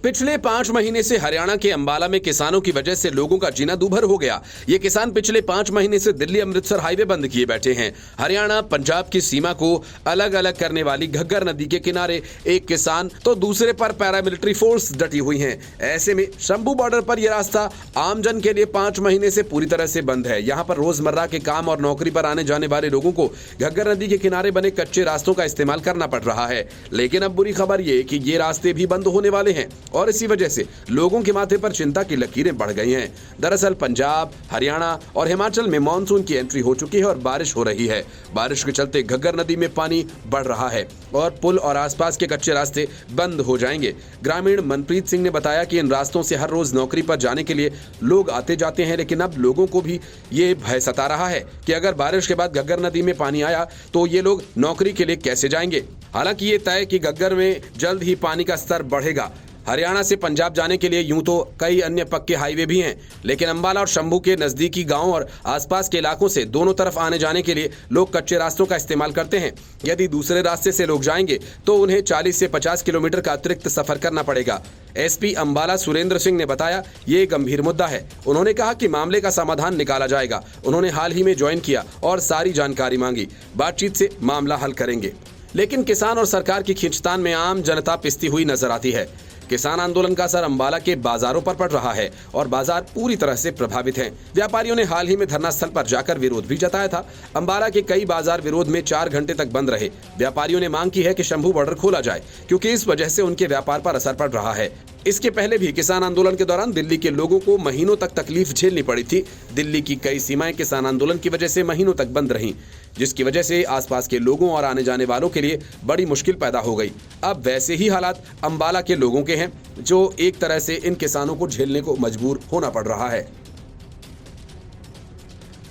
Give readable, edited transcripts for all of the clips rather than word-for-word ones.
पिछले 5 महीने से हरियाणा के अंबाला में किसानों की वजह से लोगों का जीना दूभर हो गया। ये किसान पिछले 5 महीने से दिल्ली अमृतसर हाईवे बंद किए बैठे हैं। हरियाणा पंजाब की सीमा को अलग अलग करने वाली घग्गर नदी के किनारे एक किसान तो दूसरे पर पैरामिलिट्री फोर्स डटी हुई हैं। ऐसे में शंभू बॉर्डर पर यह रास्ता आमजन के लिए 5 महीने से पूरी तरह से बंद है। यहाँ पर रोजमर्रा के काम और नौकरी पर आने जाने वाले लोगों को घग्गर नदी के किनारे बने कच्चे रास्तों का इस्तेमाल करना पड़ रहा है। लेकिन अब बुरी खबर ये कि ये रास्ते भी बंद होने वाले हैं और इसी वजह से लोगों के माथे पर चिंता की लकीरें बढ़ गई हैं। दरअसल पंजाब, हरियाणा और हिमाचल में मानसून की एंट्री हो चुकी है और बारिश हो रही है। बारिश के चलते घग्गर नदी में पानी बढ़ रहा है और पुल और आसपास के कच्चे रास्ते बंद हो जाएंगे। ग्रामीण मनप्रीत सिंह ने बताया कि इन रास्तों से हर रोज नौकरी पर जाने के लिए लोग आते जाते हैं, लेकिन अब लोगों को भी ये भय सता रहा है कि अगर बारिश के बाद घग्गर नदी में पानी आया तो ये लोग नौकरी के लिए कैसे जाएंगे। हालांकि ये तय कि घग्गर में जल्द ही पानी का स्तर बढ़ेगा। हरियाणा से पंजाब जाने के लिए यूं तो कई अन्य पक्के हाईवे भी हैं, लेकिन अंबाला और शंभू के नजदीकी गांव और आसपास के इलाकों से दोनों तरफ आने जाने के लिए लोग कच्चे रास्तों का इस्तेमाल करते हैं। यदि दूसरे रास्ते से लोग जाएंगे तो उन्हें 40 से 50 किलोमीटर का अतिरिक्त सफर करना पड़ेगा। एसपी अंबाला सुरेंद्र सिंह ने बताया ये गंभीर मुद्दा है। उन्होंने कहा कि मामले का समाधान निकाला जाएगा। उन्होंने हाल ही में ज्वाइन किया और सारी जानकारी मांगी। बातचीत से मामला हल करेंगे। लेकिन किसान और सरकार की खींचतान में आम जनता पिसती हुई नजर आती है। किसान आंदोलन का असर अंबाला के बाजारों पर पड़ रहा है और बाजार पूरी तरह से प्रभावित हैं। व्यापारियों ने हाल ही में धरना स्थल पर जाकर विरोध भी जताया था। अंबाला के कई बाजार विरोध में 4 घंटे तक बंद रहे। व्यापारियों ने मांग की है कि शंभू बॉर्डर खोला जाए, क्योंकि इस वजह से उनके व्यापार पर असर पड़ रहा है। इसके पहले भी किसान आंदोलन के दौरान दिल्ली के लोगों को महीनों तक तकलीफ झेलनी पड़ी थी। दिल्ली की कई सीमाएं किसान आंदोलन की वजह से महीनों तक बंद रहीं, जिसकी वजह से आसपास के लोगों और आने जाने वालों के लिए बड़ी मुश्किल पैदा हो गई। अब वैसे ही हालात अंबाला के लोगों के हैं, जो एक तरह से इन किसानों को झेलने को मजबूर होना पड़ रहा है।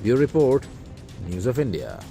Bureau report, news of India.